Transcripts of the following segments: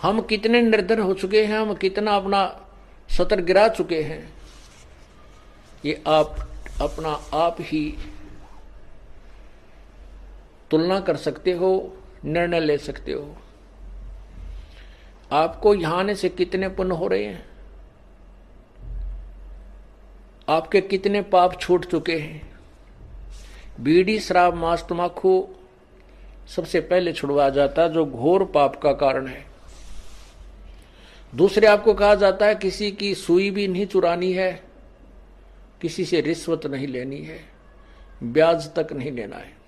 हम कितने निर्धन हो चुके हैं, हम कितना अपना सतर गिरा चुके हैं, ये आप अपना आप ही तुलना कर सकते हो, निर्णय ले सकते हो। आपको यहां आने से कितने पुण्य हो रहे हैं, आपके कितने पाप छूट चुके हैं। बीड़ी शराब मांस तंबाकू सबसे पहले छुड़वा जाता है, जो घोर पाप का कारण है। दूसरे आपको कहा जाता है किसी की सुई भी नहीं चुरानी है, किसी से रिश्वत नहीं लेनी है, ब्याज तक नहीं लेना है।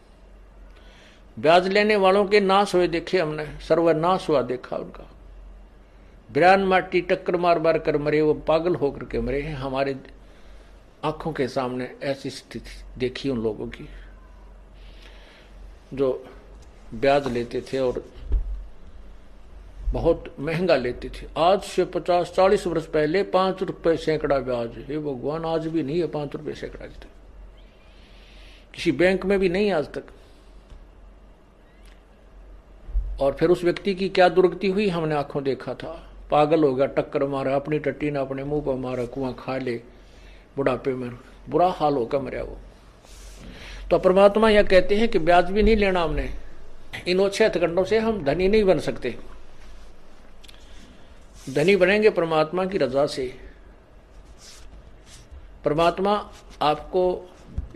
ब्याज लेने वालों के नाश हुए देखे हमने, सर्वनाश हुआ देखा उनका। बिरान माटी टक्कर मार मार कर मरे, वो पागल होकर के मरे हैं। हमारे आंखों के सामने ऐसी स्थिति देखी उन लोगों की जो ब्याज लेते थे और बहुत महंगा लेते थे। आज से 50-40 वर्ष पहले 5 रुपए सैकड़ा ब्याज। हे भगवान, आज भी नहीं है 5 रुपए सैकड़ा, किसी बैंक में भी नहीं आज तक। और फिर उस व्यक्ति की क्या दुर्गति हुई हमने आंखों देखा था। पागल हो गया, टक्कर मारा, अपनी टट्टी ने अपने मुंह पर मारा, कुआं खा ले, बुढ़ापे में बुरा हाल होकर मरा वो। तो परमात्मा यह कहते हैं कि ब्याज भी नहीं लेना हमने। इन ओछे हथकंडों से हम धनी नहीं बन सकते। धनी बनेंगे परमात्मा की रजा से। परमात्मा आपको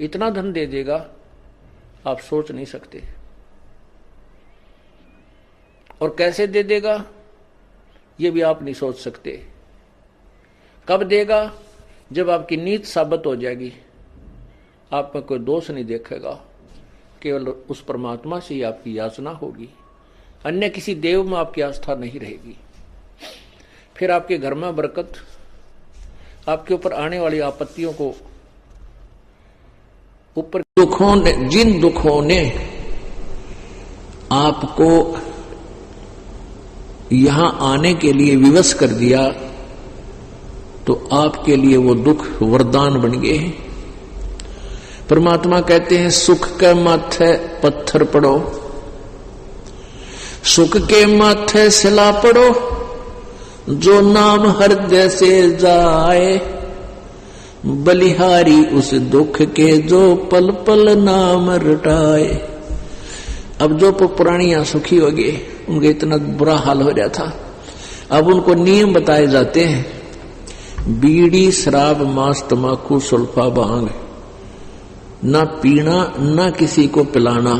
इतना धन दे देगा आप सोच नहीं सकते। और कैसे दे देगा ये भी आप नहीं सोच सकते। कब देगा? जब आपकी नीत साबित हो जाएगी, आप में कोई दोष नहीं देखेगा, केवल उस परमात्मा से ही आपकी याचना होगी, अन्य किसी देव में आपकी आस्था नहीं रहेगी। फिर आपके घर में बरकत, आपके ऊपर आने वाली आपत्तियों को ऊपर जिन दुखों ने आपको यहां आने के लिए विवश कर दिया, तो आपके लिए वो दुख वरदान बन गए हैं। परमात्मा कहते हैं सुख के माथे पत्थर पड़ो, सुख के माथे सिला पड़ो, जो नाम हृदय से जाए, बलिहारी उस दुख के जो पल पल नाम रटाए। अब जो पुरानियां सुखी हो गए, उनका इतना बुरा हाल हो रहा था, अब उनको नियम बताए जाते हैं। बीड़ी शराब मांस तंबाकू सुल्फा भांग ना पीना, ना किसी को पिलाना,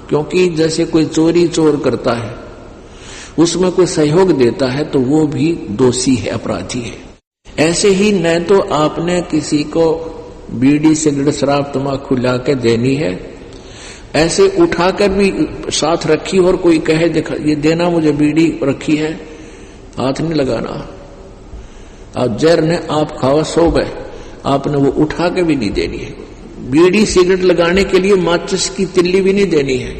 क्योंकि जैसे कोई चोरी चोर करता है उसमें कोई सहयोग देता है तो वो भी दोषी है, अपराधी है। ऐसे ही न तो आपने किसी को बीड़ी सिगरेट शराब तंबाकू ला के देनी है, ऐसे उठाकर भी साथ रखी और कोई कहे देखा ये देना मुझे बीड़ी रखी है, हाथ नहीं लगाना। आप जहर ने आप खावा सो गए, आपने वो उठा के भी नहीं देनी है। बीड़ी सिगरेट लगाने के लिए माचिस की तिल्ली भी नहीं देनी है,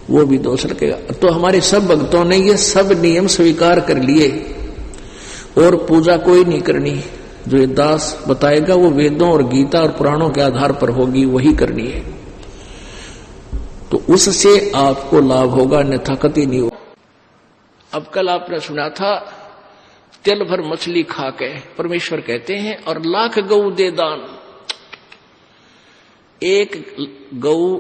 वो भी दोष रखेगा। तो हमारे सब भक्तों ने ये सब नियम स्वीकार कर लिए और पूजा कोई नहीं करनी। जो ये दास बताएगा वो वेदों और गीता और पुराणों के आधार पर होगी, वही करनी है। तो उससे आपको लाभ होगा, अन्यथा कतई नहीं होगा। अब कल आपने सुना था तिल भर मछली खा के परमेश्वर कहते हैं और लाख गऊ दे दान। एक गऊ,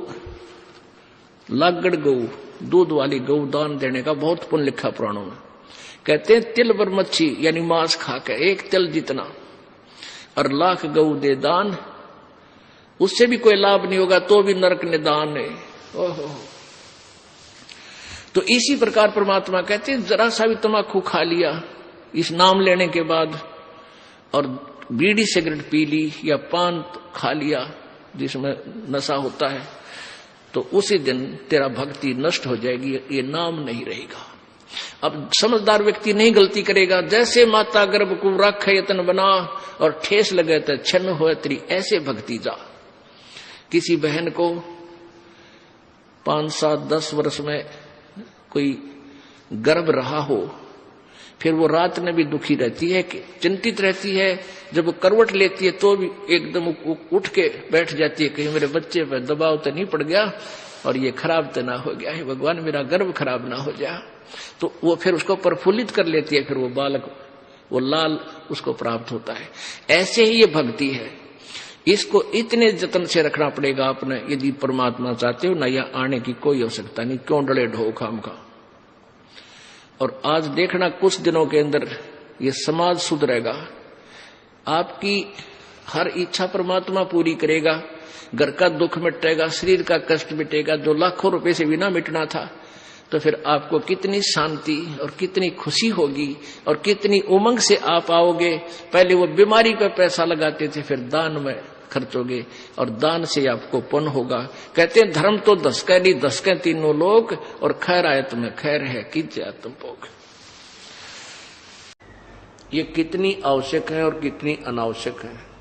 लागड़ गऊ, दूध वाली गऊ दान देने का बहुत पुण्य लिखा पुराणों में। कहते हैं तिल भर मच्छी यानी मांस खा के एक तिल जितना और लाख गऊ दे दान, उससे भी कोई लाभ नहीं होगा तो भी नरक निदान है। ओहो। तो इसी प्रकार परमात्मा कहते हैं जरा सा भी तंबाकू खा लिया इस नाम लेने के बाद, और बीड़ी सिगरेट पी ली या पान खा लिया जिसमें नशा होता है, तो उसी दिन तेरा भक्ति नष्ट हो जाएगी, ये नाम नहीं रहेगा। अब समझदार व्यक्ति नहीं गलती करेगा। जैसे माता गर्भ को रख यतन बना और ठेस लगे तो छन्न हो तेरी, ऐसे भक्ति जा। किसी बहन को 5, 7, 10 वर्ष में कोई गर्भ रहा हो, फिर वो रात में भी दुखी रहती है, चिंतित रहती है। जब वो करवट लेती है तो भी एकदम उठ के बैठ जाती है, कहीं मेरे बच्चे पर दबाव तो नहीं पड़ गया और ये खराब तो ना हो गया है, भगवान मेरा गर्भ खराब ना हो जाए। तो वो फिर उसको प्रफुल्लित कर लेती है, फिर वो बालक, वो लाल उसको प्राप्त होता है। ऐसे ही ये भक्ति है, इसको इतने जतन से रखना पड़ेगा आपने, यदि परमात्मा चाहते हो ना या आने की कोई आवश्यकता नहीं, क्यों डरे ढो खाम का। और आज देखना कुछ दिनों के अंदर ये समाज सुधरेगा, आपकी हर इच्छा परमात्मा पूरी करेगा, घर का दुख मिटेगा, शरीर का कष्ट मिटेगा, जो लाखों रुपए से बिना मिटना था, तो फिर आपको कितनी शांति और कितनी खुशी होगी और कितनी उमंग से आप आओगे। पहले वो बीमारी पर पैसा लगाते थे, फिर दान में खर्चोगे और दान से आपको पुण्य होगा। कहते हैं धर्म तो 10 का नहीं, 10 के तीनों लोग, और खैर आए तुम्हें खैर है, कीजिए तुम भोग। ये कितनी आवश्यक है और कितनी अनावश्यक है।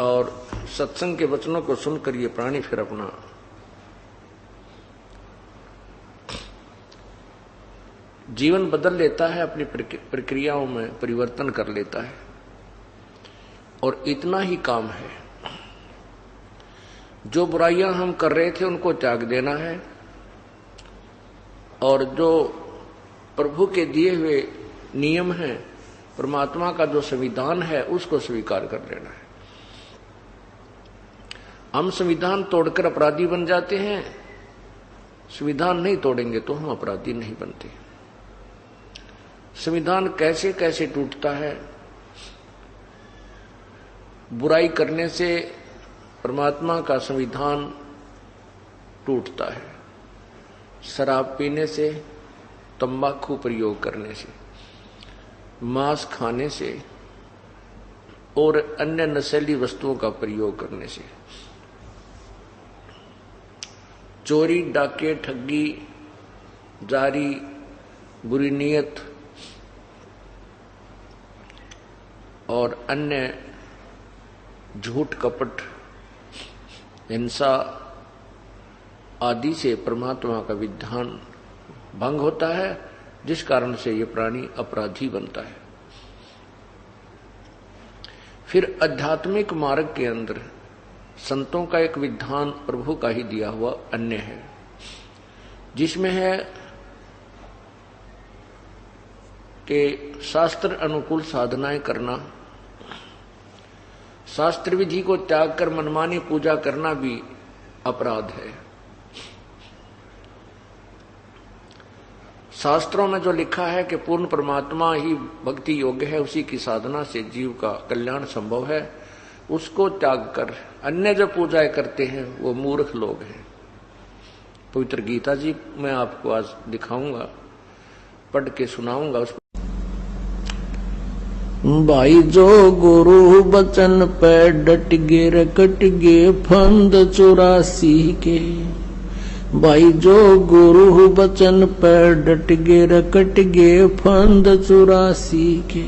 और सत्संग के वचनों को सुनकर ये प्राणी फिर अपना जीवन बदल लेता है, अपनी प्रक्रियाओं में परिवर्तन कर लेता है। और इतना ही काम है, जो बुराइयां हम कर रहे थे उनको त्याग देना है, और जो प्रभु के दिए हुए नियम हैं, परमात्मा का जो संविधान है, उसको स्वीकार कर लेना है। हम संविधान तोड़कर अपराधी बन जाते हैं, संविधान नहीं तोड़ेंगे तो हम अपराधी नहीं बनते। संविधान कैसे कैसे टूटता है, बुराई करने से परमात्मा का संविधान टूटता है, शराब पीने से, तंबाकू प्रयोग करने से, मांस खाने से और अन्य नशीली वस्तुओं का प्रयोग करने से, चोरी, डाके, ठगी, जारी, बुरी नीयत और अन्य झूठ, कपट, हिंसा आदि से परमात्मा का विधान भंग होता है, जिस कारण से ये प्राणी अपराधी बनता है। फिर आध्यात्मिक मार्ग के अंदर संतों का एक विधान प्रभु का ही दिया हुआ अन्य है, जिसमें है कि शास्त्र अनुकूल साधनाएं करना, शास्त्र विधि को त्याग कर मनमानी पूजा करना भी अपराध है। शास्त्रों में जो लिखा है कि पूर्ण परमात्मा ही भक्ति योग्य है, उसी की साधना से जीव का कल्याण संभव है, उसको त्याग कर अन्य जो पूजाएं करते हैं वो मूर्ख लोग हैं। पवित्र गीता जी मैं आपको आज दिखाऊंगा, पढ़ के सुनाऊंगा उसको। भाई जो गुरु बचन पे डट गे रकट गे फंद 84 के, भाई जो गुरु बचन पे डट गे रकट गे फंद 84 के,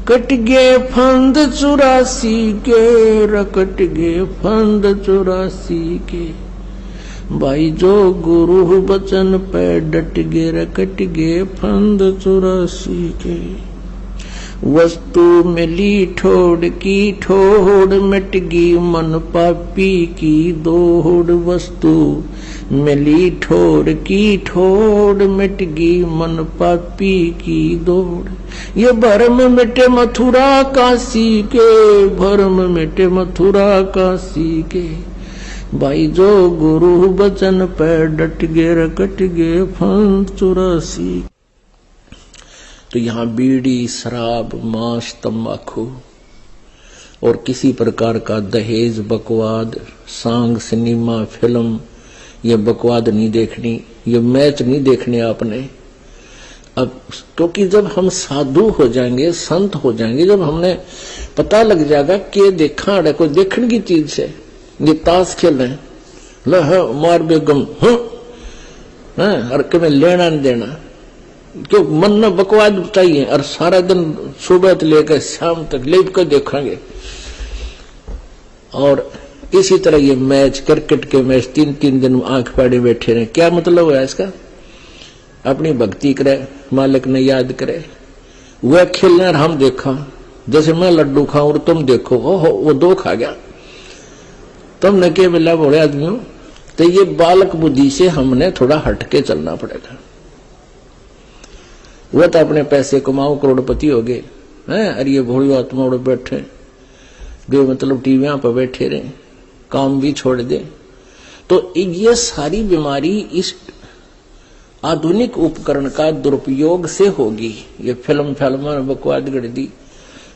कट गे फंद 84 के, रकट गे फंद 84 के, भाई जो गुरु बचन पे डट गे रकट गे फंद 84 के। वस्तु मिली ठोड़ की ठोड़, मिट गई मन पापी की दौड़, वस्तु मिली ठोड़ की ठोड़, मिट गई मन पापी की दौड़। ये भरम मिटे मथुरा काशी के, भरम मिटे मथुरा काशी के, भाई जो गुरु बचन पे डट गे रकट गे फंद 84। तो यहाँ बीड़ी, शराब, मांस, तंबाकू और किसी प्रकार का दहेज, बकवाद, सांग, सिनेमा, फिल्म, ये बकवाद नहीं देखनी, ये मैच नहीं देखने आपने। अब क्योंकि जब हम साधु हो जाएंगे, संत हो जाएंगे, जब हमने पता लग जाएगा कि देखा है कोई देखने की चीज है, ये ताश खेल रहे ल मार बेगम हर के में लेना नहीं देना, क्यों मन में बकवाद चाहिए और सारा दिन सुबह से लेकर शाम तक लेप कर देखेंगे। और इसी तरह ये मैच, क्रिकेट के मैच 3-3 दिन आंख फाड़े बैठे रहे, क्या मतलब है इसका? अपनी भक्ति करे, मालिक ने याद करे, वह खेलने और हम देखा, जैसे मैं लड्डू खाऊं और तुम देखो, ओहो वो 2 खा गया। तुम न के बिल्ला बोले आदमियों, तो ये बालक बुद्धि से हमने थोड़ा हटके चलना पड़ेगा। वो तो अपने पैसे कमाओ, करोड़पति हो गए हैं, अरे ये भोली आत्मा उड़ बैठे जो मतलब टीवियां पर बैठे रहे, काम भी छोड़ दे। तो ये सारी बीमारी इस आधुनिक उपकरण का दुरुपयोग से होगी। ये फिल्म बकवाद गढ़ दी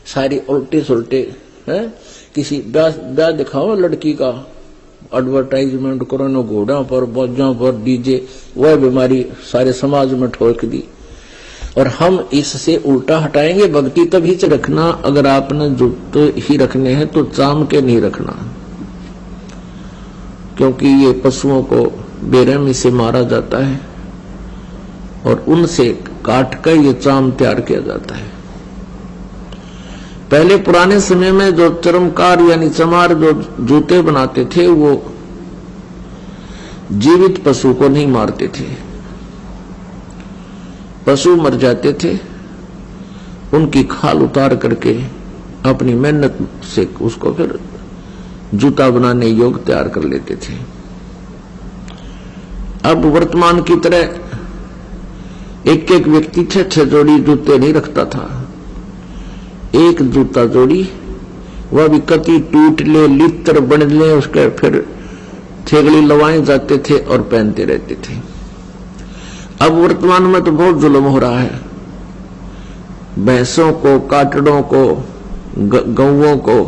सारी उल्टे सुलटे हैं। किसी ब्याह दिखाओ लड़की का एडवर्टाइजमेंट करो, न घोड़ा पर बोझों पर डीजे, वह बीमारी सारे समाज में ठोक दी। और हम इससे उल्टा हटाएंगे। भक्ति तभी से रखना, अगर आपने जूते ही रखने हैं तो चाम के नहीं रखना, क्योंकि ये पशुओं को बेरहमी से मारा जाता है और उनसे काट कर ये चाम तैयार किया जाता है। पहले पुराने समय में जो चर्मकार यानी चमार जो जूते बनाते थे वो जीवित पशु को नहीं मारते थे। पशु मर जाते थे, उनकी खाल उतार करके अपनी मेहनत से उसको फिर जूता बनाने योग्य तैयार कर लेते थे। अब वर्तमान की तरह एक एक व्यक्ति 6-6 जोड़ी जूते नहीं रखता था। एक जूता जोड़ी, वह भी कति टूट ले, लित्र बन ले, उसके फिर थेगड़ी लवाए जाते थे और पहनते रहते थे। अब वर्तमान में तो बहुत जुल्म हो रहा है। भैंसों को, काटड़ों को, गौओं को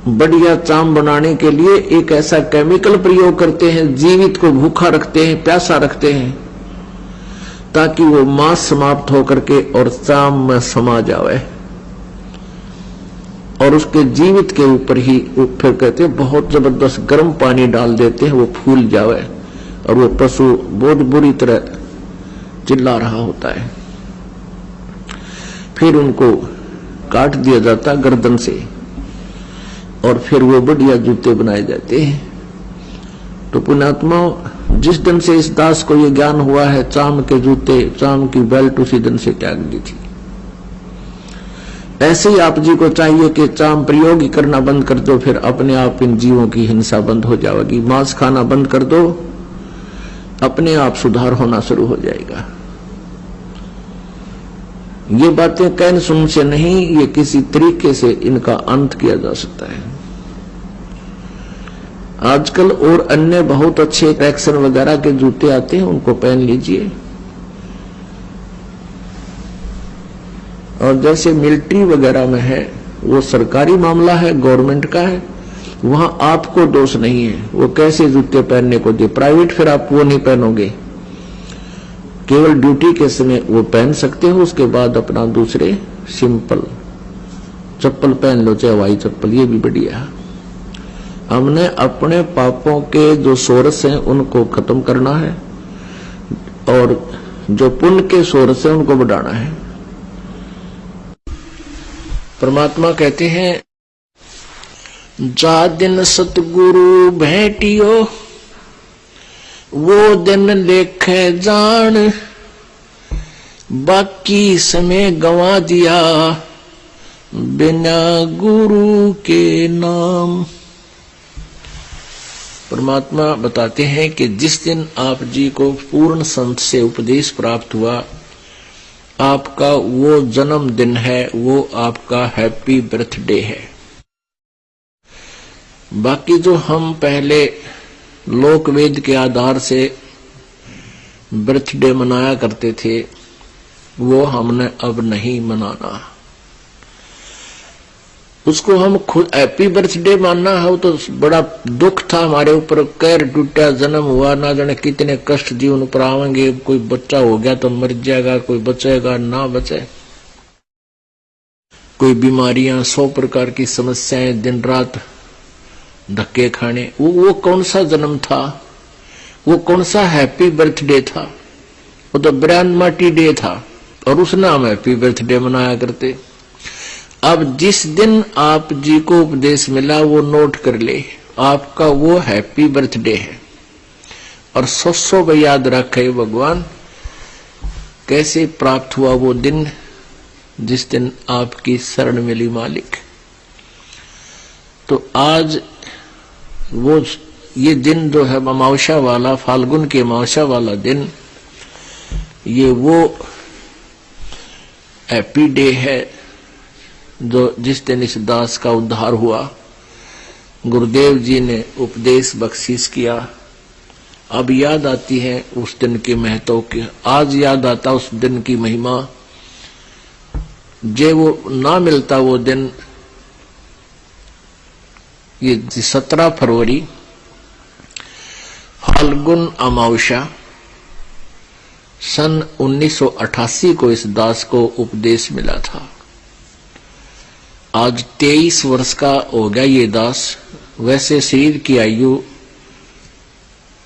बढ़िया चाम बनाने के लिए एक ऐसा केमिकल प्रयोग करते हैं, जीवित को भूखा रखते हैं, प्यासा रखते हैं, ताकि वो मांस समाप्त होकर के और चाम में समा जावे। और उसके जीवित के ऊपर ही फिर कहते हैं बहुत जबरदस्त गर्म पानी डाल देते हैं, वो फूल जावे और वो पशु बहुत बुरी तरह चिल्ला रहा होता है। फिर उनको काट दिया जाता गर्दन से और फिर वो बढ़िया जूते बनाए जाते हैं। तो पुण्यात्मा, जिस दिन से इस दास को ये ज्ञान हुआ है चाम के जूते, चाम की बेल्ट उसी दिन से त्याग दी थी। ऐसे ही आप जी को चाहिए कि चाम प्रयोग ही करना बंद कर दो, फिर अपने आप इन जीवों की हिंसा बंद हो जाएगी। मांस खाना बंद कर दो, अपने आप सुधार होना शुरू हो जाएगा। ये बातें कहने सुन से नहीं, ये किसी तरीके से इनका अंत किया जा सकता है। आजकल और अन्य बहुत अच्छे ट्रैक्शन वगैरह के जूते आते हैं, उनको पहन लीजिए। और जैसे मिलिट्री वगैरह में है, वो सरकारी मामला है, गवर्नमेंट का है, वहां आपको दोष नहीं है वो कैसे जूते पहनने को दे। प्राइवेट फिर आप वो नहीं पहनोगे, केवल ड्यूटी के समय वो पहन सकते हो, उसके बाद अपना दूसरे सिंपल चप्पल पहन लो, चाहे हवाई चप्पल, ये भी बढ़िया है। हमने अपने पापों के जो सोर्स हैं उनको खत्म करना है और जो पुण्य के सोर्स हैं उनको बढ़ाना है। परमात्मा कहते हैं, जा दिन सतगुरु भेटियो वो दिन लेखे जान, बाकी समय गंवा दिया बिना गुरु के नाम। परमात्मा बताते हैं कि जिस दिन आप जी को पूर्ण संत से उपदेश प्राप्त हुआ, आपका वो जन्मदिन है, वो आपका हैप्पी बर्थडे है। बाकी जो हम पहले लोक वेद के आधार से बर्थडे मनाया करते थे, वो हमने अब नहीं मनाना। उसको हम खुद हैप्पी बर्थडे मानना है, वो तो बड़ा दुख था हमारे ऊपर, कैर टूटा, जन्म हुआ, ना जाने कितने कष्ट जीवन पर आवेंगे, कोई बच्चा हो गया तो मर जाएगा, कोई बचेगा ना बचे, कोई बीमारियां, 100 प्रकार की समस्याएं, दिन रात धक्के खाने। वो कौन सा जन्म था, वो कौन सा हैप्पी बर्थडे था, वो तो ब्रांड मार्टी डे था और उस नाम हैप्पी बर्थडे मनाया करते। अब जिस दिन आप जी को उपदेश मिला वो नोट कर ले, आपका वो हैप्पी बर्थडे है। और 100 याद रखे भगवान कैसे प्राप्त हुआ वो दिन, जिस दिन आपकी शरण मिली मालिक। तो आज वो ये दिन जो है अमावस्या वाला, फाल्गुन के अमावस्या वाला दिन, ये वो हैप्पी डे है जो जिस दिन इस दास का उद्धार हुआ। गुरुदेव जी ने उपदेश बख्शीश किया। अब याद आती है उस दिन के महत्व की, आज याद आता उस दिन की महिमा। जे वो ना मिलता वो दिन, ये 17 फरवरी फाल्गुन अमावस्या सन 1988 को इस दास को उपदेश मिला था। आज 23 वर्ष का हो गया ये दास। वैसे शरीर की आयु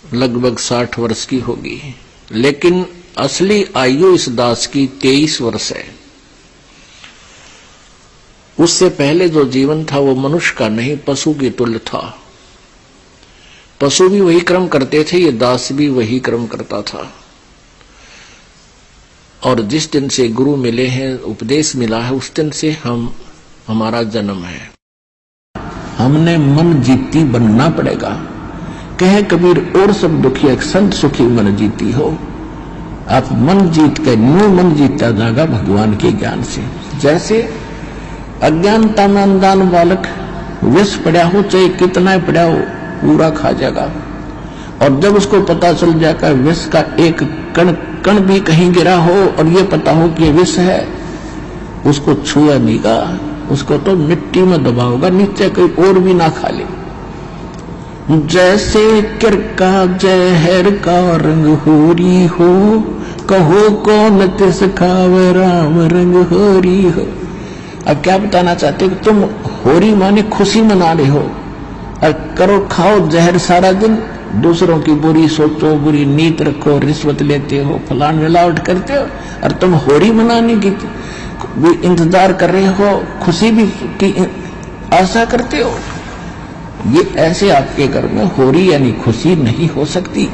लगभग 60 वर्ष की होगी, लेकिन असली आयु इस दास की 23 वर्ष है। उससे पहले जो जीवन था वो मनुष्य का नहीं, पशु के तुल्य था। पशु भी वही कर्म करते थे, ये दास भी वही कर्म करता था। और जिस दिन से गुरु मिले हैं, उपदेश मिला है, उस दिन से हमारा जन्म है। हमने मन जीती बनना पड़ेगा। कहे कबीर और सब दुखी एक संत सुखी मन जीती हो। आप मन जीत कर न्यू मन जीता जाएगा भगवान के ज्ञान से। जैसे अज्ञानता में अनजान बालक विष पड़ा हो, चाहे कितना पड़ा हो, पूरा खा जाएगा। और जब उसको पता चल जाएगा विष का एक कण कण भी कहीं गिरा हो और ये पता हो कि ये विष है, उसको छुआ नहीं गा, उसको तो मिट्टी में दबाओगा, नीचे कोई और भी ना खा ले। जैसे किरका जहर का रंग होरी हो, कहो कौन तिस खावे राम रंग होरी हो। अब क्या बताना चाहते कि तुम होरी माने खुशी मना रहे हो और करो खाओ जहर सारा दिन, दूसरों की बुरी सोचो, बुरी नीत रखो, रिश्वत लेते हो, फलान मिलावट करते हो, और तुम होरी मनाने की भी इंतजार कर रहे हो, खुशी भी की आशा करते हो। ये ऐसे आपके घर में होरी यानी खुशी नहीं हो सकती।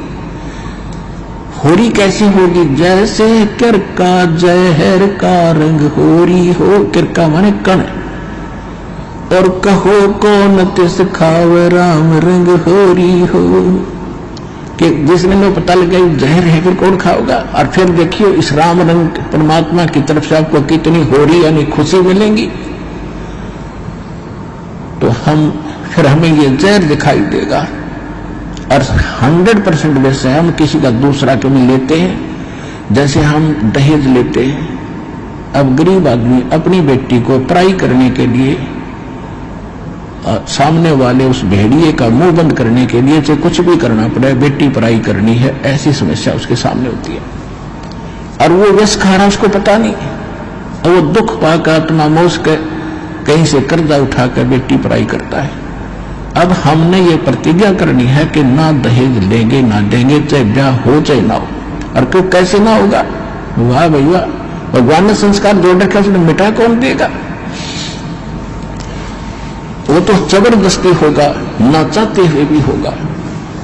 होरी कैसी होगी? जैसे किरका जहर का रंग होरी हो। किरका माने कण, और कहो कौन तिस खाव राम रंग होरी हो। कि जिसने लो पता लगा जहर है फिर कौन खाओगा। और फिर देखियो इस राम रंग परमात्मा की तरफ से आपको कितनी होरी यानी खुशी मिलेंगी। तो फिर हमें ये जहर दिखाई देगा। और 100% वैसे हम किसी का दूसरा कभी लेते हैं, जैसे हम दहेज लेते हैं। अब गरीब आदमी अपनी बेटी को पढ़ाई करने के लिए सामने वाले उस भेड़िए का मुंह बंद करने के लिए चाहे कुछ भी करना पड़े, बेटी पढ़ाई करनी है, ऐसी समस्या उसके सामने होती है। और वो विष खा रहा उसको पता नहीं, और वो दुख पाकर अपना मोस के कहीं से कर्जा उठाकर बेटी पढ़ाई करता है। अब हमने ये प्रतिज्ञा करनी है कि ना दहेज लेंगे ना देंगे, चाहे ब्याह हो चाहे ना हो। और क्यों कैसे ना होगा? वाह भैया, भगवान ने संस्कार जोड़ रखा, उसने मिटा कौन देगा? वो तो जबरदस्ती होगा, ना चाहते हुए भी होगा।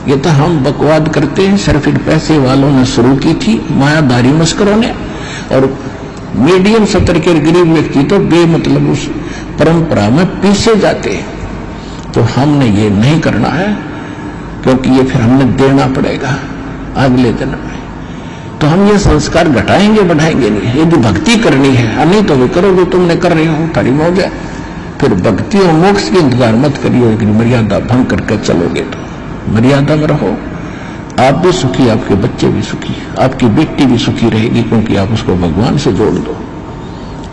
ये तो हम बकवाद करते हैं, सिर्फ इन पैसे वालों ने शुरू की थी, मायाधारी मस्करों ने। और मीडियम स्तर के गरीब व्यक्ति तो बेमतलब उस परंपरा में पीछे जाते हैं। तो हमने ये नहीं करना है, क्योंकि ये फिर हमने देना पड़ेगा अगले जन्म में। तो हम ये संस्कार घटाएंगे बढ़ाएंगे नहीं। यदि भक्ति करनी है, नहीं तो वो करो जो तुमने कर रहे हो, तारी मौज है। फिर भक्ति और मोक्ष के इंतजार मत करिए, लेकिन मर्यादा भंग करके चलोगे तो मर्यादा में रहो। आप भी सुखी, आपके बच्चे भी सुखी, आपकी बेटी भी सुखी रहेगी, क्योंकि आप उसको भगवान से जोड़ दो।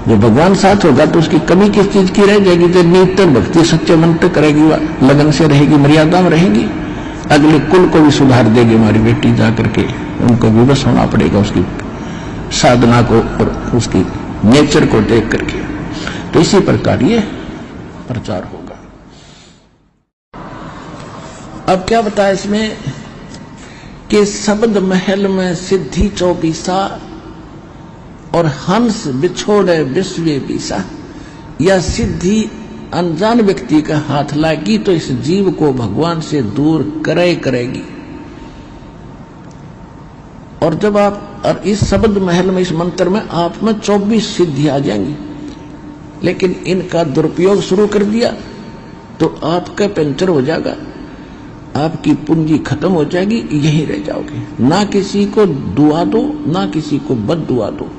जब भगवान साथ होगा तो उसकी कमी किस चीज की रह जाएगी? जब नित्य भक्ति सच्चे मन पे करेगी, लगन से रहेगी, मर्यादा में रहेगी, अगले कुल को भी सुधार देगी हमारी बेटी जाकर के। उनको विवश होना पड़ेगा उसकी साधना को और उसकी नेचर को देख करके। तो इसी प्रकार ये प्रचार होगा। अब क्या बताया इसमें कि शब्द महल में सिद्धि 24 और हंस बिछोड़े विश्व बीसा। यह सिद्धि अनजान व्यक्ति का हाथ लागी तो इस जीव को भगवान से दूर करेगी। और जब आप और इस शब्द महल में, इस मंत्र में आप में 24 सिद्धि आ जाएंगी, लेकिन इनका दुरुपयोग शुरू कर दिया तो आपका पंचर हो जाएगा, आपकी पूंजी खत्म हो जाएगी, यहीं रह जाओगे। ना किसी को दुआ दो, ना किसी को बद दुआ दो,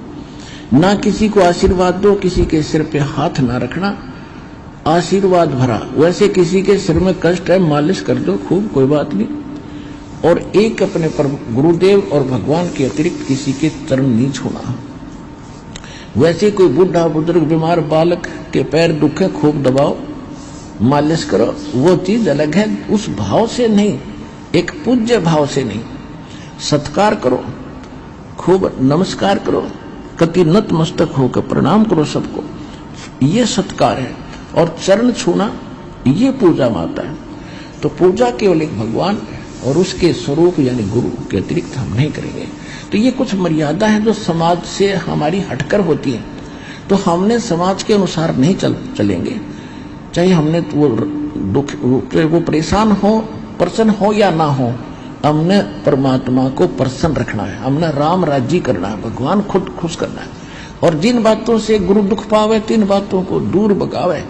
ना किसी को आशीर्वाद दो, किसी के सिर पे हाथ ना रखना, आशीर्वाद भरा। वैसे किसी के सिर में कष्ट है, मालिश कर दो खूब, कोई बात नहीं। और एक अपने पर गुरुदेव और भगवान के अतिरिक्त किसी के चरण नहीं छूना। वैसे कोई बुढ़ा बुजुर्ग बीमार बालक के पैर दुखे, खूब दबाओ, मालिश करो, वो चीज अलग है। उस भाव से नहीं, एक पूज्य भाव से नहीं, सत्कार करो, खूब नमस्कार करो, कति नतमस्तक होकर प्रणाम करो सबको, ये सत्कार है। और चरण छूना ये पूजा माता है। तो पूजा केवल एक भगवान और उसके स्वरूप यानी गुरु के अतिरिक्त हम नहीं करेंगे। तो ये कुछ मर्यादा है जो समाज से हमारी हटकर होती है। तो हमने समाज के अनुसार नहीं चलेंगे, चाहे हमने वो दुख वो परेशान हो, प्रसन्न हो या ना हो, हमने परमात्मा को प्रसन्न रखना है, हमने राम राज्य करना है, भगवान खुद खुश करना है। और जिन बातों से गुरु दुख पावे, तीन बातों को दूर भगावे,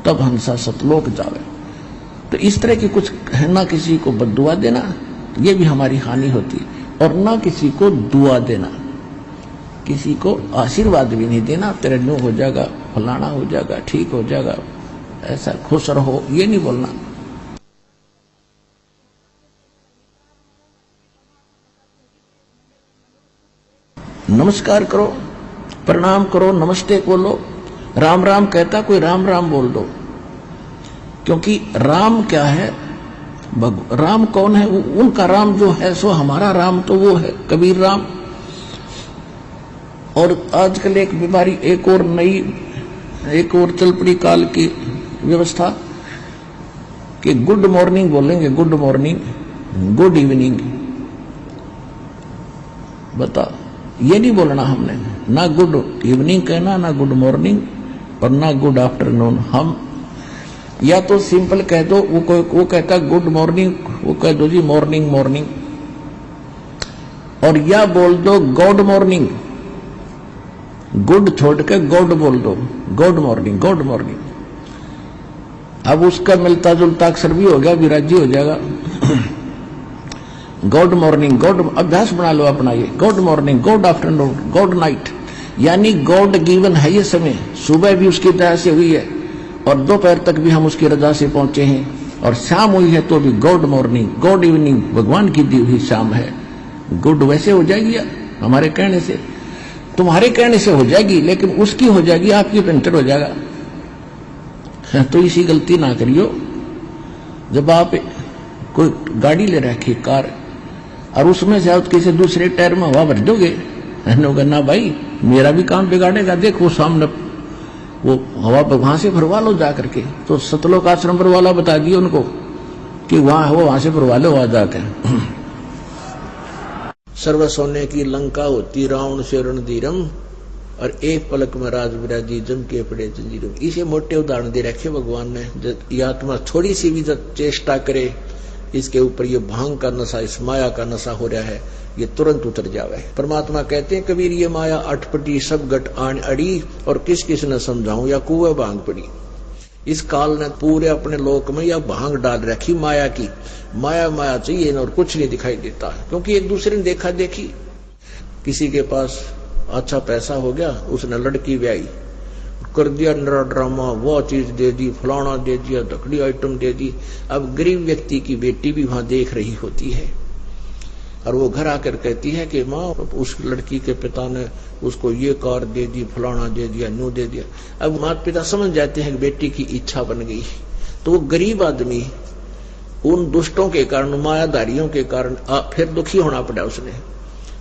तब हंसा सतलोक जावे। तो इस तरह की कुछ है, ना किसी को बद्दुआ देना, ये भी हमारी हानि होती है, और ना किसी को दुआ देना, किसी को आशीर्वाद भी नहीं देना, तेरे न्यू हो जाएगा, फलाना हो जाएगा, ठीक हो जाएगा, ऐसा खुश रहो, ये नहीं बोलना। नमस्कार करो, प्रणाम करो, नमस्ते बोलो, राम राम कहता कोई राम राम बोल दो। क्योंकि राम क्या है, राम कौन है? उनका राम जो है सो हमारा राम तो वो है कबीर राम। और आजकल एक बीमारी, एक और नई, एक और चल पड़ी काल की व्यवस्था कि गुड मॉर्निंग बोलेंगे, गुड मॉर्निंग, गुड इवनिंग। बता, ये नहीं बोलना हमने, ना गुड इवनिंग कहना, ना गुड मॉर्निंग और ना गुड आफ्टरनून। हम या तो सिंपल कह दो, वो कहता गुड मॉर्निंग, वो कह दो जी मॉर्निंग मॉर्निंग, और या बोल दो गॉड मॉर्निंग, गुड छोड़ के गॉड बोल दो, गॉड मॉर्निंग, गॉड मॉर्निंग। अब उसका मिलता जुलता अक्षर भी हो गया, विराजी हो जाएगा। गॉड मॉर्निंग, गॉड, अभ्यास बना लो अपना ये, God morning, God afternoon, God night, यानी गॉड गिवन है ये समय। सुबह भी उसकी दया से हुई है और दोपहर तक भी हम उसकी रजा से पहुंचे हैं, और शाम हुई है तो भी गॉड मॉर्निंग, गॉड इवनिंग, भगवान की दी हुई शाम है। गुड वैसे हो जाएगी हमारे कहने से, तुम्हारे कहने से हो जाएगी, लेकिन उसकी हो जाएगी, आपकी पेंटर हो जाएगा। तो इसी गलती ना करियो। जब आप कोई गाड़ी ले रखी कार, और उसमें से आप किसी दूसरे टायर में हवा भर दोगे, ना भाई मेरा भी काम बिगाड़ेगा, देखो सामने वो हवा वहां से भरवा लो जा करके। तो सतलोक आश्रम पर वाला बता दिए उनको कि वहां से भरवा लो वहां जाकर। सर्व सोने की लंका होती रावण से रणधीरम, और एक पलक में राज विराजी जम के पड़े जंजीरम। इसे मोटे उदाहरण दे रखे भगवान ने। ये आत्मा थोड़ी सी भी चेष्टा करे, इसके ऊपर ये भांग का नशा, इस माया का नशा हो रहा है, ये तुरंत उतर जावे। परमात्मा कहते हैं कबीर ये माया अटपटी सब गट आन अड़ी, और किस किस ने समझाऊं या कुएं भांग पड़ी। इस काल ने पूरे अपने लोक में या भांग डाल रखी माया की। माया माया चाहिए और कुछ नहीं दिखाई देता, क्योंकि एक दूसरे ने देखा देखी। किसी के पास अच्छा पैसा हो गया, उसने लड़की ब्याई, कर दिया नरा ड्रामा, वो चीज दे दी, फलाना दे दिया, धकड़ी आइटम दे दी। अब गरीब व्यक्ति की बेटी भी वहां देख रही होती है, और वो घर आकर कहती है कि माँ उस लड़की के पिता ने उसको ये कार दे दी, फलाना दे दिया, न्यू दे दिया। अब माता पिता समझ जाते हैं कि बेटी की इच्छा बन गई। तो वो गरीब आदमी उन दुष्टों के कारण, मायाधारियों के कारण फिर दुखी होना पड़ा उसने।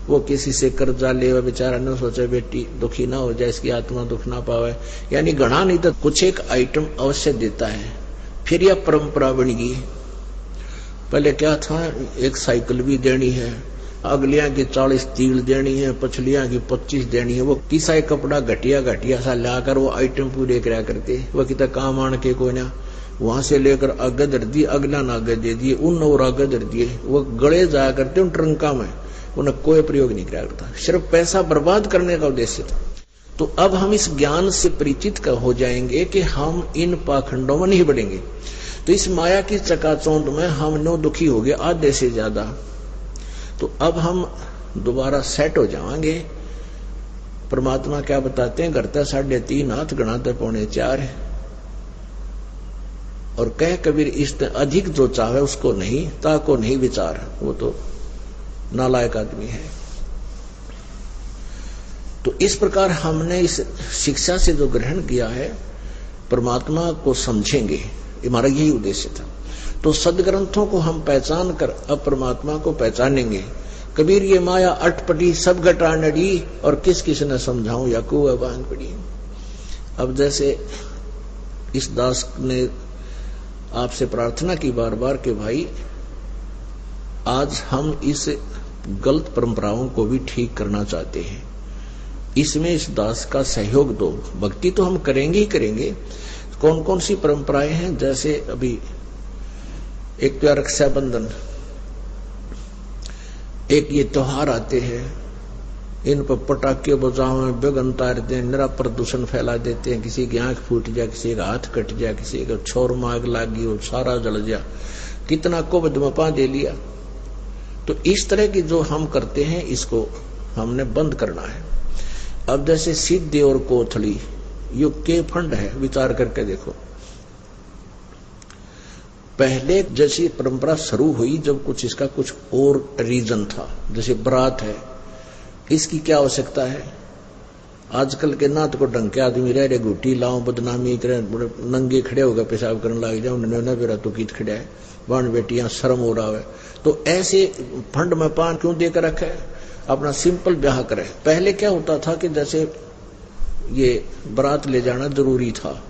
वो किसी से कर्जा ले, बेचारा न सोचे बेटी दुखी ना हो जाए, इसकी आत्मा दुख ना पावे। यानी गणा नहीं तो कुछ एक आइटम अवश्य देता है। फिर यह परंपरा बन गई। पहले क्या था, एक साइकिल भी देनी है, अगलियां की 40 तिल देनी है, पछलियां की 25 देनी है। वो किसा एक कपड़ा घटिया घटिया सा लाकर वो आइटम पूरे करा करते। वो कितना काम आने के कोई ना, वहां से लेकर आगे धर दिए, अगला ना आगे दे दिए, उन और आगे धर दिए। वो गड़े जाया करते उन ट्रंका में, उन्हें कोई प्रयोग नहीं करा करता। सिर्फ पैसा बर्बाद करने का उद्देश्य था। तो अब हम इस ज्ञान से परिचित हो जाएंगे कि हम इन पाखंडों में नहीं बढ़ेंगे। तो इस माया की चकाचौंध में हम नो दुखी हो गए आधे से ज्यादा। तो अब हम दोबारा सेट हो जाएंगे। परमात्मा क्या बताते हैं, घरता 3.5 हाथ गणाते 3.25 है। और कह कबीर इस अधिक जो चाहे उसको नहीं, ताको नहीं विचार, वो तो नालायक आदमी है। तो इस प्रकार हमने इस शिक्षा से जो ग्रहण किया है, परमात्मा को समझेंगे, हमारा यही उद्देश्य था। तो सदग्रंथों को हम पहचान कर अब परमात्मा को पहचानेंगे। कबीर ये माया अटपटी सब घटा नड़ी, और किस किस ने समझाऊं या कुआ बांध पड़ी। अब जैसे इस दास ने आपसे प्रार्थना की बार बार कि भाई आज हम इस गलत परंपराओं को भी ठीक करना चाहते हैं, इसमें इस दास का सहयोग दो। भक्ति तो हम करेंगे ही करेंगे। कौन कौन सी परंपराएं हैं, जैसे अभी एक तो रक्षाबंधन, एक ये त्योहार आते हैं, इन पर पटाखे बजाओ में बेगन तारते हैं, निरा प्रदूषण फैला देते हैं, किसी की आंख फूट जाए, किसी का हाथ कट जाए, किसी का छोर माग लागी हो, सारा जल जाए, कितना को बदमपा दे लिया। तो इस तरह की जो हम करते हैं इसको हमने बंद करना है। अब जैसे सिद्धि और कोथली युग के फंड है, विचार करके देखो। पहले जैसी परंपरा शुरू हुई जब कुछ इसका कुछ और रीजन था, जैसे बारात है, इसकी क्या आवश्यकता है। आजकल के नाथ को ढंग के आदमी रह रहे, घुटी लाओ, बदनामी करे, नंगे खड़े होकर पेशाब करने लग जाओ, उन्होंने मेरा तो गीत खड़ा है, बाण बेटियां शर्म हो रहा है। तो ऐसे फंड में पान क्यों देकर रखा है, अपना सिंपल ब्याह करे। पहले क्या होता था कि जैसे ये बारात ले जाना जरूरी था,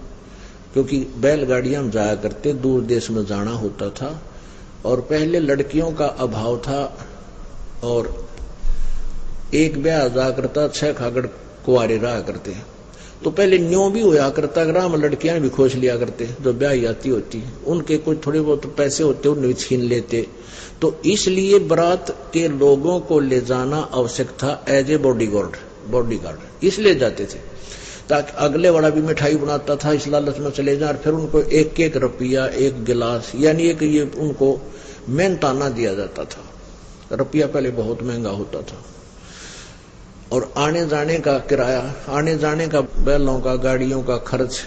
क्योंकि बैलगाड़ियां में जाया करते, दूर देश में जाना होता था, और पहले लड़कियों का अभाव था, और एक ब्याह जा करता, 6 खागड़ कुआरे रहा करते। तो पहले न्यो भी होया करता, ग्राम लड़कियां भी खोज लिया करते, जो ब्याह आती होती, उनके कुछ थोड़े बहुत पैसे होते उन्हें छीन लेते। तो इसलिए बारात के लोगों को ले जाना आवश्यक था एज ए बॉडीगार्ड इसलिए जाते थे, ताकि अगले वाला भी मिठाई बनाता था, इस लालच में चले जाए, फिर उनको 1-1 रुपया 1 गिलास, यानी एक ये उनको मेहनताना दिया जाता था। रुपया पहले बहुत महंगा होता था, और आने जाने का किराया, आने जाने का बैलों का, गाड़ियों का खर्च,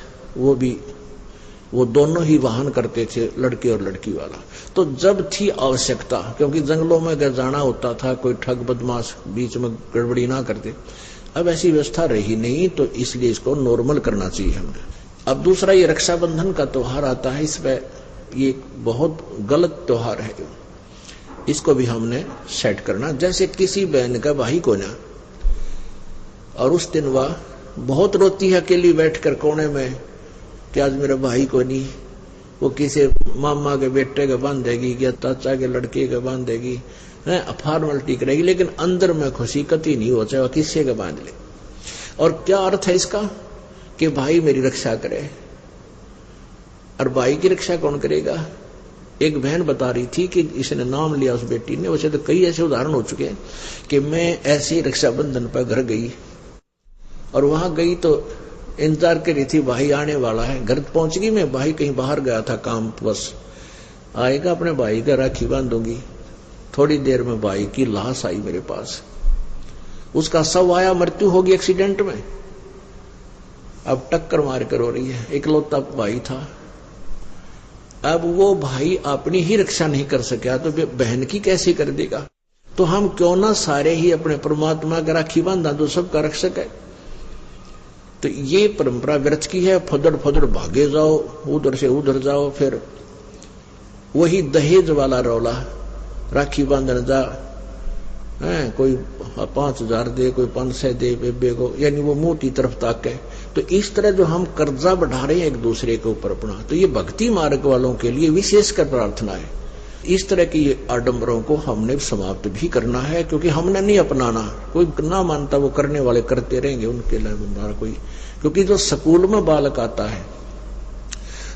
वो दोनों ही वाहन करते थे, लड़के और लड़की वाला। तो जब थी आवश्यकता, क्योंकि जंगलों में अगर जाना होता था, कोई ठग बदमाश बीच में गड़बड़ी ना करते, अब ऐसी व्यवस्था रही नहीं, तो इसलिए इसको नॉर्मल करना चाहिए हमने। अब दूसरा ये रक्षाबंधन का त्योहार आता है, इसमें ये बहुत गलत त्योहार है, इसको भी हमने सेट करना। जैसे किसी बहन का भाई को ना, और उस दिन वह बहुत रोती है अकेली बैठकर कोने में कि आज मेरा भाई को नहीं, वो किसी मामा के बेटे का बांधेगी या चाचा के लड़के का बांधेगी, फॉर्मेलिटी करेगी, लेकिन अंदर में खुशी कति नहीं हो, चाहे वह किसी का बांध ले। और क्या अर्थ है इसका कि भाई मेरी रक्षा करे, और भाई की रक्षा कौन करेगा। एक बहन बता रही थी कि इसने नाम लिया उस बेटी ने, वैसे तो कई ऐसे उदाहरण हो चुके हैं कि मैं ऐसे ही रक्षाबंधन पर घर गई, और वहां गई तो इंतजार कर रही थी, भाई आने वाला है। घर पहुंच गई मैं, भाई कहीं बाहर गया था काम, बस आएगा, अपने भाई का राखी बांधूंगी। थोड़ी देर में भाई की लाश आई मेरे पास, उसका शव आया, मृत्यु होगी एक्सीडेंट में। अब टक्कर मार कर हो रही है, इकलौता भाई था। अब वो भाई अपनी ही रक्षा नहीं कर सका तो बहन की कैसे कर देगा। तो हम क्यों ना सारे ही अपने परमात्मा का राखी बांधा, जो सबका रक्षक है। तो ये परंपरा व्यर्थ की है, फदड़ फदड़ भागे जाओ, उधर से उधर जाओ, फिर वही दहेज वाला रौला, राखी बांधन जा, कोई 5,000 दे, कोई 500 दे बेबे को, यानी वो मुंह की तरफ ताके। तो इस तरह जो हम कर्जा बढ़ा रहे हैं एक दूसरे के ऊपर अपना, तो ये भक्ति मार्ग वालों के लिए विशेषकर प्रार्थना है। इस तरह की आडंबरों को हमने समाप्त भी करना है, क्योंकि हमने नहीं अपनाना, कोई ना मानता वो करने वाले करते रहेंगे, उनके लिए हमारा कोई। क्योंकि जो स्कूल में बालक आता है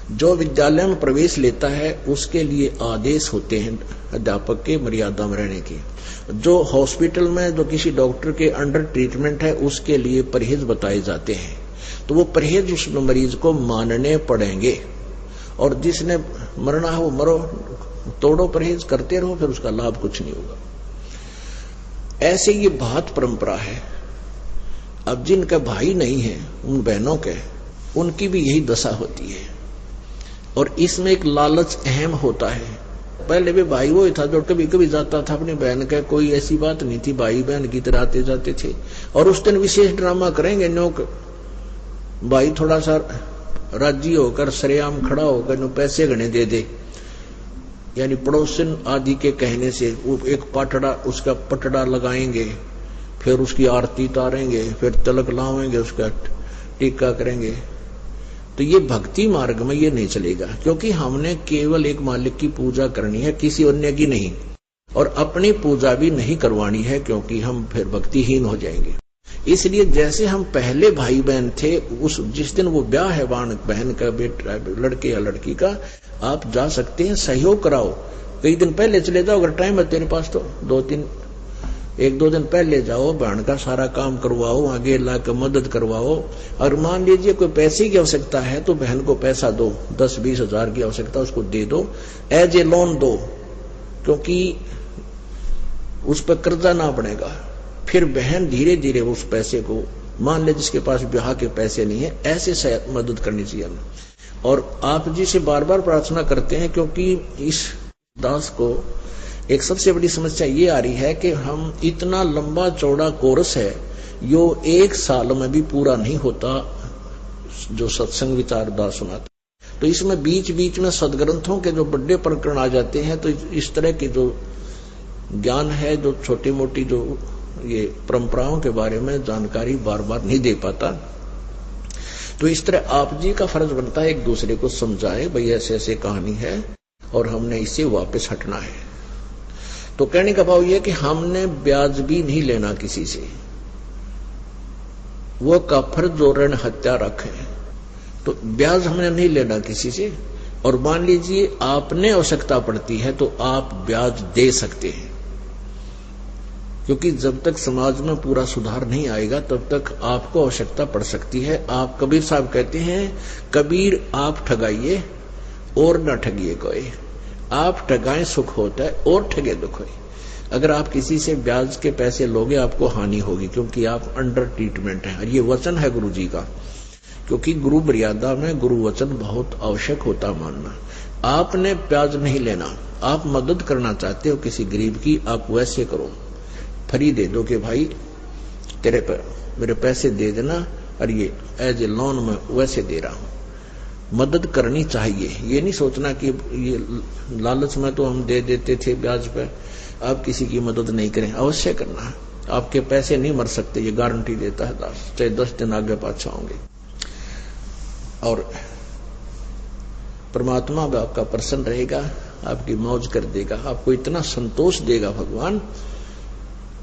जो विद्यालय में प्रवेश लेता है उसके लिए आदेश होते हैं अध्यापक के मर्यादा में रहने के। जो हॉस्पिटल में जो किसी डॉक्टर के अंडर ट्रीटमेंट है उसके लिए परहेज बताए जाते हैं। तो वो परहेज उस मरीज को मानने पड़ेंगे, और जिसने मरना है वो मरो, तोड़ो परहेज, करते रहो, फिर उसका लाभ कुछ नहीं होगा। ऐसे ये बहुत परंपरा है। अब जिनका भाई नहीं है उन बहनों के, उनकी भी यही दशा होती है। और इसमें एक लालच अहम होता है। पहले भी भाई वो था जो कभी कभी जाता था अपनी बहन का, कोई ऐसी बात नहीं थी, भाई बहन की तरह आते जाते थे। और उस दिन विशेष ड्रामा करेंगे, न्योक भाई थोड़ा सा राजी होकर सरेआम खड़ा होकर नो पैसे गणे दे दे, यानी पड़ोसन आदि के कहने से वो एक पाटड़ा उसका पटड़ा लगाएंगे, फिर उसकी आरती उतारेंगे, फिर तिलक लावेंगे, उसका टीका करेंगे। तो ये भक्ति मार्ग में ये नहीं चलेगा, क्योंकि हमने केवल एक मालिक की पूजा करनी है, किसी अन्य की नहीं, और अपनी पूजा भी नहीं करवानी है, क्योंकि हम फिर भक्तिहीन हो जाएंगे। इसलिए जैसे हम पहले भाई बहन थे, उस जिस दिन वो ब्याह है बहन का, बेटा लड़के या लड़की का, आप जा सकते हैं, सहयोग कराओ। कई दिन पहले चले जाओ, अगर टाइम है तेरे पास तो 1-2 दिन पहले जाओ, बहन का सारा काम करवाओ, आगे लाकर मदद करवाओ। और मान लीजिए कोई पैसे की आवश्यकता है तो बहन को पैसा दो, 10-20 हजार की आवश्यकता उसको दे दो, एज ए लोन दो, क्योंकि उस पर कर्जा ना बनेगा। फिर बहन धीरे धीरे उस पैसे को, मान ले जिसके पास ब्याह के पैसे नहीं है, ऐसे मदद करनी चाहिए हमें। और आप जी से बार बार प्रार्थना करते हैं, क्योंकि इस दास को एक सबसे बड़ी समस्या ये आ रही है कि हम इतना लंबा चौड़ा कोर्स है, जो 1 साल में भी पूरा नहीं होता, जो सत्संग विचार दास सुनाते। तो इसमें बीच बीच में सदग्रंथों के जो बड़े प्रकरण आ जाते हैं, तो इस तरह के जो ज्ञान है, जो छोटी मोटी जो ये परंपराओं के बारे में जानकारी बार बार नहीं दे पाता। तो इस तरह आप जी का फर्ज बनता है एक दूसरे को समझाए, भाई ऐसे ऐसे कहानी है और हमने इससे वापस हटना है। तो कहने का भाव यह कि हमने ब्याज भी नहीं लेना किसी से, वो काफर जो ऋण हत्या रखे, तो ब्याज हमने नहीं लेना किसी से। और मान लीजिए आपने आवश्यकता पड़ती है तो आप ब्याज दे सकते हैं, क्योंकि जब तक समाज में पूरा सुधार नहीं आएगा तब तक आपको आवश्यकता पड़ सकती है। आप कबीर साहब कहते हैं, कबीर आप ठगाइए और न ठगिए कोई, आप ठगाएं सुख होता है और ठगे दुख है। अगर आप किसी से ब्याज के पैसे लोगे आपको हानि होगी, क्योंकि आप अंडर ट्रीटमेंट है। और ये वचन है गुरु जी का, क्योंकि गुरु मर्यादा में गुरु वचन बहुत आवश्यक होता मानना। आपने ब्याज नहीं लेना, आप मदद करना चाहते हो किसी गरीब की, आप वैसे करो, फ्री दे दो कि भाई तेरे पर मेरे पैसे दे देना, और ये एज ए लोन में वैसे दे रहा हूं। मदद करनी चाहिए, ये नहीं सोचना कि ये लालच में तो हम दे देते थे ब्याज पर, आप किसी की मदद नहीं करें, अवश्य करना है। आपके पैसे नहीं मर सकते, ये गारंटी देता है दास, चाहे 10 दिन आगे पाछा होंगे। और परमात्मा भी आपका प्रसन्न रहेगा, आपकी मौज कर देगा, आपको इतना संतोष देगा भगवान,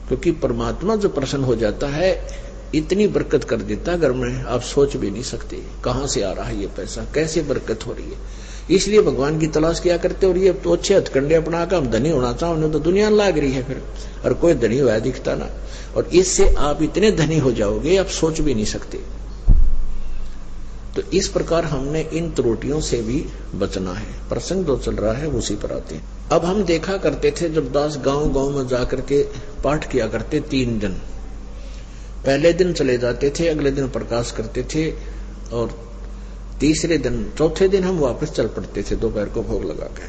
क्योंकि परमात्मा जो प्रसन्न हो जाता है इतनी बरकत कर देता है घर में, आप सोच भी नहीं सकते कहां से आ रहा है ये पैसा, कैसे बरकत हो रही है। इसलिए भगवान की तलाश किया करते। और ये तो अच्छे हथकंडे अपना कर हम धनी होना चाहो, नहीं तो दुनिया लाग रही है फिर, और कोई धनी हुआ दिखता ना। और इससे आप इतने धनी हो जाओगे आप सोच भी नहीं सकते। तो इस प्रकार हमने इन त्रुटियों से भी बचना है। प्रसंग जो चल रहा है उसी पर आते हैं। अब हम देखा करते थे जब दास गांव गांव में जाकर के पाठ किया करते 3 दिन, पहले दिन चले जाते थे, अगले दिन प्रकाश करते थे, और तीसरे दिन चौथे दिन हम वापस चल पड़ते थे दोपहर को भोग लगा के।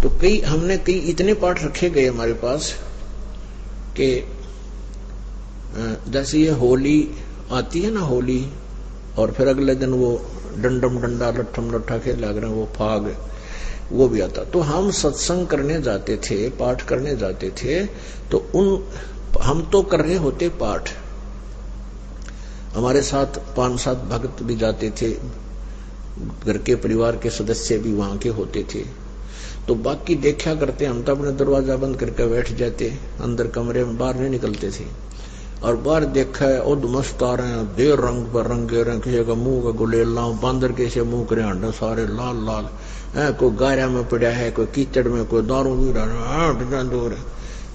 तो हमने कई इतने पाठ रखे गए हमारे पास कि जैसे ये होली आती है ना, होली, और फिर अगले दिन वो डंडम डंडा लट्ठम लट्ठा खेल लग रहे, वो फाग, वो भी आता। तो हम सत्संग करने जाते थे, पाठ करने जाते थे, तो हम तो कर रहे होते पाठ, हमारे साथ 5-7 भक्त भी जाते थे, घर के परिवार के सदस्य भी वहां के होते थे। तो बाकी देखा करते, हम तो अपने दरवाजा बंद करके बैठ जाते अंदर कमरे में, बाहर नहीं निकलते थे। और बाहर देखा है उद मस्त आ रहे हैं, देर रंग पर रंगे रंग, किसी का मुंह का गुलेला, बांदर के से मुंह करे अंडा सारे लाल लाल है, कोई गारा में पड़ा है, कोई कीचड़ में, कोई दारू पी रहा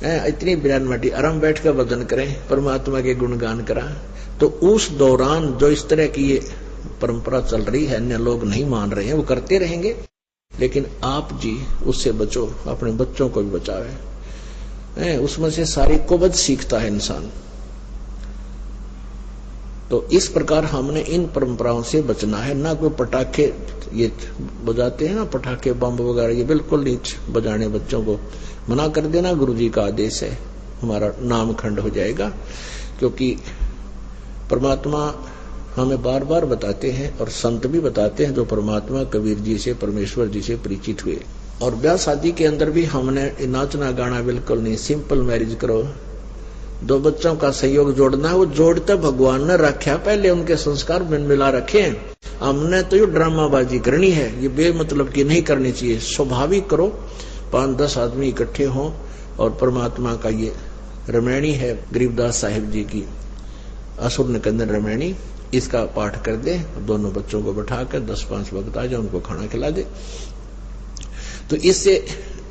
है, इतनी बिरान माटी आराम बैठ कर भजन करें, परमात्मा के गुणगान करा। तो उस दौरान जो इस तरह की ये परंपरा चल रही है, अन्य लोग नहीं मान रहे हैं, वो करते रहेंगे, लेकिन आप जी उससे बचो, अपने बच्चों को भी बचावे। उसमें से सारी कुबद सीखता है इंसान। तो इस प्रकार हमने इन परंपराओं से बचना है। ना कोई पटाखे ये बजाते हैं ना, पटाखे बम वगैरह, ये बिल्कुल नहीं बजाने, बच्चों को मना कर देना, गुरुजी का आदेश है, हमारा नाम खंड हो जाएगा। क्योंकि परमात्मा हमें बार बार बताते हैं और संत भी बताते हैं, जो परमात्मा कबीर जी से, परमेश्वर जी से परिचित हुए। और ब्याह शादी के अंदर भी हमने नाचना गाना बिल्कुल नहीं, सिंपल मैरिज करो, दो बच्चों का सहयोग जोड़ना है, वो जोड़ते भगवान ने रखा, पहले उनके संस्कार मिला रखे हैं। हमने तो ये ड्रामाबाजी करनी है, ये बेमतलब की नहीं करनी चाहिए, स्वाभाविक करो। 5-10 आदमी इकट्ठे हों और परमात्मा का ये रामायणी है, गरीबदास साहिब जी की असुर निकंदन रामायणी, इसका पाठ कर दे, दोनों बच्चों को बैठाकर 10-5 वक्त आ जाए, उनको खाना खिला दे। तो इससे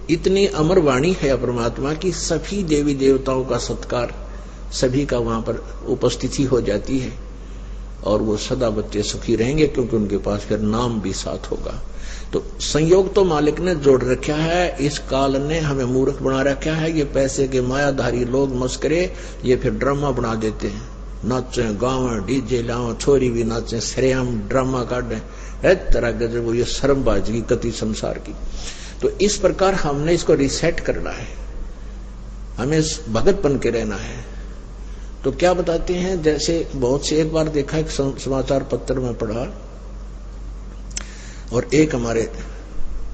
इतनी अमर वाणी है परमात्मा की, सभी देवी देवताओं का सत्कार, सभी का वहां पर उपस्थिति हो जाती है, और वो सदा बच्चे सुखी रहेंगे, क्योंकि उनके पास फिर नाम भी साथ होगा। तो संयोग तो मालिक ने जोड़ रखा है, इस काल ने हमें मूर्ख बना रखा है। ये पैसे के मायाधारी लोग मस्करे, ये फिर ड्रामा बना देते हैं, नाचे गावे, डीजे लावे, छोरी भी नाचे, सरेआम ड्रामा काटे, हर तरह के जो ये शर्मबाजी की कति संसार की। तो इस प्रकार हमने इसको रिसेट करना है, हमें भगत बन के रहना है। तो क्या बताते हैं, जैसे बहुत से, एक बार देखा, एक समाचार पत्र में पढ़ा, और एक हमारे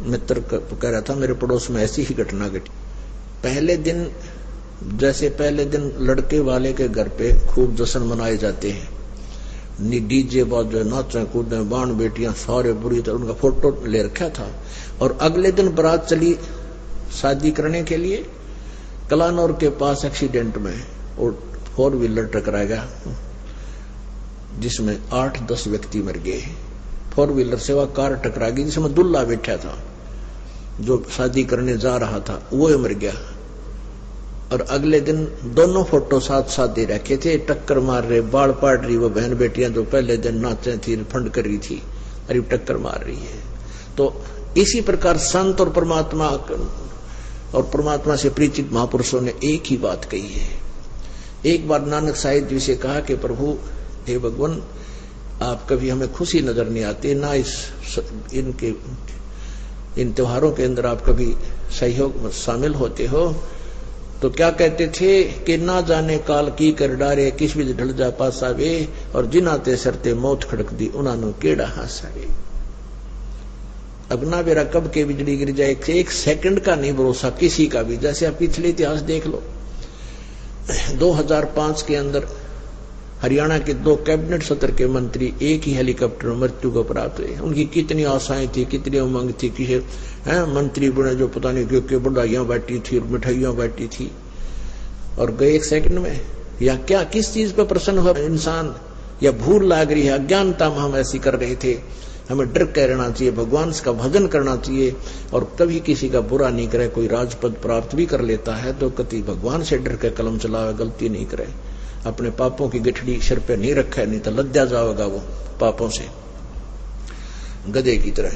मित्र कह रहा था, मेरे पड़ोस में ऐसी ही घटना घटी। पहले दिन लड़के वाले के घर पे खूब जश्न मनाए जाते हैं, डीजे बाजे, नाचे कूदे, बाण बेटियां सारे बुरी तरह, उनका फोटो ले रखा था। और अगले दिन बारात चली शादी करने के लिए, कलानौर के पास एक्सीडेंट में और 4 व्हीलर टकरा गया, जिसमें 8-10 व्यक्ति मर गए। 4 व्हीलर से वह कार टकरा गई, जिसमें दुल्हा बैठा था, जो शादी करने जा रहा था, वो मर गया। और अगले दिन दोनों फोटो साथ साथ दे रखे थे, टक्कर मार रहे, बाल पाट रही वो बहन बेटियां जो पहले दिन नाचे थी, फंड कर रही थी, अरे टक्कर मार रही है। तो इसी प्रकार संत और परमात्मा से परिचित महापुरुषों ने एक ही बात कही है। एक बार नानक साहिब जी से कहा कि प्रभु, हे भगवान, आप कभी हमें खुशी नजर नहीं आती, ना इन त्योहारों के अंदर आप कभी सहयोग में शामिल होते हो। तो क्या कहते थे कि ना जाने काल की कर डारे, किस भी ढल जा पासा वे, और जिनाते सरते मौत खड़क दी, उन्होंने केड़ा हासा वे। अब ना बेरा कब के बिजली गिर जाए, 1 सेकंड का नहीं भरोसा किसी का भी। जैसे आप पिछले इतिहास देख लो, 2005 के अंदर हरियाणा के 2 कैबिनेट सत्र के मंत्री एक ही हेलीकॉप्टर में मृत्यु को प्राप्त हुए। उनकी कितनी आशाएं थी, कितनी उमंग थी, किसी मंत्री बने जो पता नहीं क्यों बढ़ाइयां बैठी थी, मिठाइयां बैठी थी, और गए 1 सेकंड में। या क्या, किस चीज पर प्रसन्न हुआ इंसान, या भूल लाग रही है, अज्ञानता में हम ऐसी कर रहे थे। हमें डर के रहना चाहिए, भगवान का भजन करना चाहिए, और कभी किसी का बुरा नहीं करे। कोई राजपद प्राप्त भी कर लेता है तो कभी भगवान से डर के कलम चलावे, गलती नहीं करे, अपने पापों की गठड़ी सिर पे नहीं रखा, नहीं तो लद्या जाएगा वो पापों से गधे की तरह।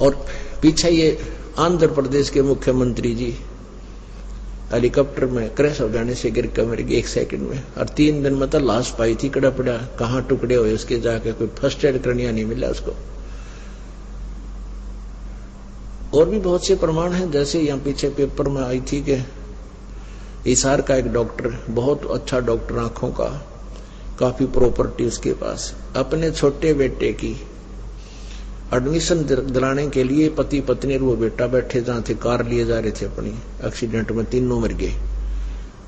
और पीछे ये आंध्र प्रदेश के मुख्यमंत्री जी हेलीकॉप्टर में क्रैश हो जाने से गिर कर मर गए 1 सेकंड में, और 3 दिन में तो लाश पाई थी, कड़ा पड़ा, कहाँ टुकड़े हुए उसके, जाके कोई फर्स्ट एड करनिया नहीं मिला उसको। और भी बहुत से प्रमाण हैं, जैसे यहाँ पीछे पेपर में आई थी कि हिसार का एक डॉक्टर, बहुत अच्छा डॉक्टर, आंखों का, काफी प्रॉपर्टी उसके पास, अपने छोटे बेटे की एडमिशन दिलाने के लिए पति पत्नी और वो बेटा बैठे जहां थे, कार लिए जा रहे थे अपनी, एक्सीडेंट में तीनों मर गए।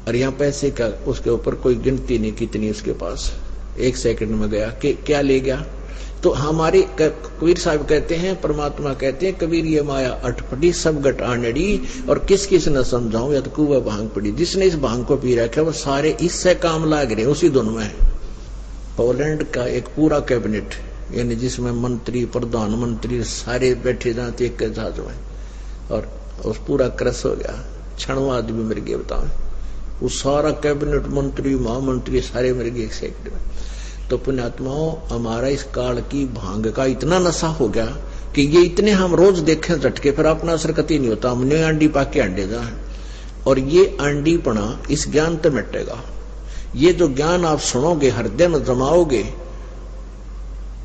और यहाँ पैसे का उसके ऊपर कोई गिनती नहीं कितनी उसके पास, 1 सेकंड में गया। क्या ले गया तो हमारे कबीर साहब कहते हैं, परमात्मा कहते हैं, कबीर ये माया अटपटी सब गट आनड़ी, और किस किस न समझाऊं या तो कुआ भांग पड़ी। जिसने इस भांग को पी रखा है वो सारे इससे काम लाग रहे, उसी धुन में है। पोलैंड का एक पूरा कैबिनेट, यानी जिसमें मंत्री प्रधानमंत्री सारे बैठे जाते एक जहाज में, और उस पूरा क्रश हो गया, क्षणवा आदमी मर गए। बताओ, वो सारा कैबिनेट मंत्री महामंत्री सारे मर गए एक सेकंड में। तो पुण्यात्माओं, हमारा इस काल की भांग का इतना नशा हो गया कि ये इतने हम रोज देखें झटके, फिर अपना असर कती नहीं होता। हमने अंडी पाके अंडे जा, और ये अंडीपना इस ज्ञान तो मिटेगा। ये जो ज्ञान आप सुनोगे, हृदय में जमाओगे,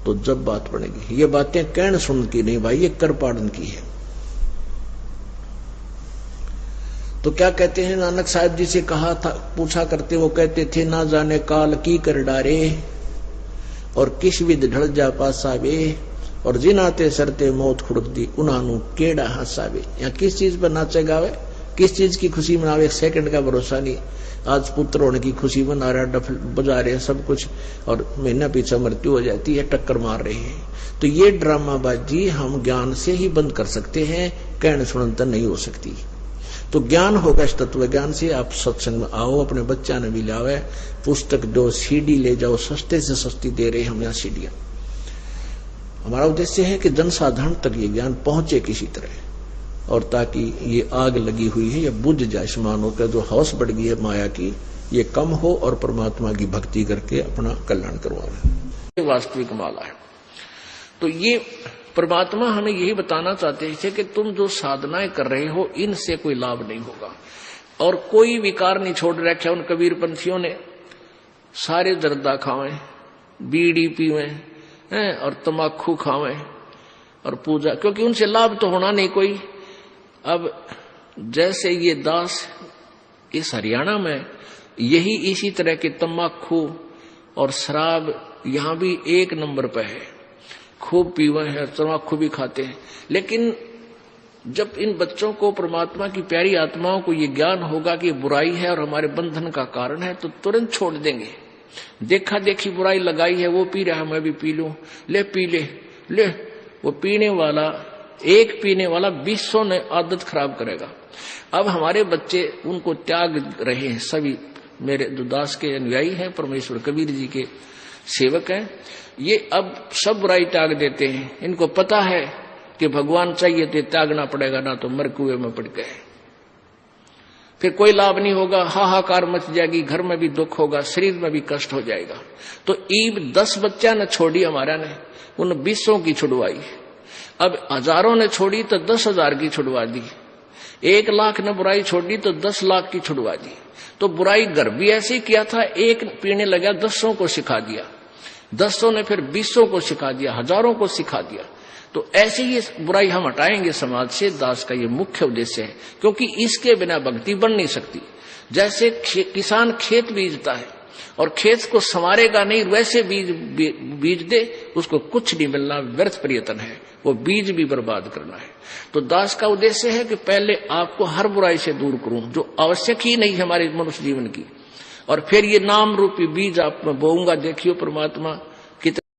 तो जब बात बनेगी। ये बातें कहन सुन की नहीं भाई, ये कर पाड़न की है। तो क्या कहते हैं, नानक साहब जी से कहा था, पूछा करते, वो कहते थे, ना जाने काल की कर डारे और किस विध ढल जा पासावे, और जिनाते सरते मौत खुड़क दी उन्हानू केड़ा हंसावे। या किस चीज पर नाचे गावे, किस चीज की खुशी मनावे, एक सेकंड का भरोसा नहीं। आज पुत्र होने की खुशी मना रहा, डफ बजा रहे सब कुछ, और महीना पीछे मृत्यु हो जाती है, टक्कर मार रहे हैं। तो ये ड्रामाबाजी हम ज्ञान से ही बंद कर सकते हैं, कहने सुनते नहीं हो सकती। तो ज्ञान होगा इस तत्व ज्ञान से। आप सत्संग में आओ, अपने बच्चा ने भी लावे, पुस्तक दो, सीडी ले जाओ, सस्ते से सस्ती दे रहे हम यहाँ सीडियां। हमारा उद्देश्य है कि जनसाधारण तक ये ज्ञान पहुंचे किसी तरह, और ताकि ये आग लगी हुई है ये बुझ जाए, मानो का जो हौस बढ़ गई है माया की, ये कम हो और परमात्मा की भक्ति करके अपना कल्याण करवाए। ये वास्तविक माला है। तो ये परमात्मा हमें यही बताना चाहते थे कि तुम जो साधनाएं कर रहे हो, इनसे कोई लाभ नहीं होगा, और कोई विकार नहीं छोड़ रखा उन कबीर पंथियों ने। सारे जर्दा खावें, बीड़ी पीवें और तमाकू खावें और पूजा, क्योंकि उनसे लाभ तो होना नहीं कोई। अब जैसे ये दास इस हरियाणा में यही इसी तरह के तमाकू और शराब यहां भी एक नंबर पे है, खूब पीवे हैं, तमाकू भी खाते हैं। लेकिन जब इन बच्चों को, परमात्मा की प्यारी आत्माओं को ये ज्ञान होगा कि बुराई है और हमारे बंधन का कारण है, तो तुरंत छोड़ देंगे। देखा देखी बुराई लगाई है, वो पी रहा है मैं भी पी लूं, ले पी ले। वो पीने वाला, एक पीने वाला 200 ने आदत खराब करेगा। अब हमारे बच्चे उनको त्याग रहे हैं। सभी मेरे जो दास के अनुयायी हैं, परमेश्वर कबीर जी के सेवक हैं, ये अब सब बुराई त्याग देते हैं। इनको पता है कि भगवान चाहिए तो त्यागना पड़ेगा, ना तो मर कुएं में पड़ गए, फिर कोई लाभ नहीं होगा, हाहाकार मच जाएगी, घर में भी दुख होगा, शरीर में भी कष्ट हो जाएगा। तो ईब 10 बच्चा ने छोड़ी हमारा ने, उन 200 की छुड़वाई। अब हजारों ने छोड़ी तो 10,000 की छुड़वा दी। 1 लाख ने बुराई छोड़ी तो 10 लाख की छुड़वा दी। तो बुराई घर भी ऐसे ही किया था, एक पीने लगा 10 को सिखा दिया, 10 ने फिर 20 को सिखा दिया, हजारों को सिखा दिया। तो ऐसे ही बुराई हम हटाएंगे समाज से, दास का ये मुख्य उद्देश्य है, क्योंकि इसके बिना भक्ति बन नहीं सकती। जैसे किसान खेत बीजता है और खेत को संवारेगा नहीं, वैसे बीज दे, उसको कुछ नहीं मिलना, व्यर्थ प्रयत्न है, वो बीज भी बर्बाद करना है। तो दास का उद्देश्य है कि पहले आपको हर बुराई से दूर करूं जो आवश्यक ही नहीं हमारे मनुष्य जीवन की, और फिर ये नाम रूपी बीज आप में बोऊंगा। देखियो परमात्मा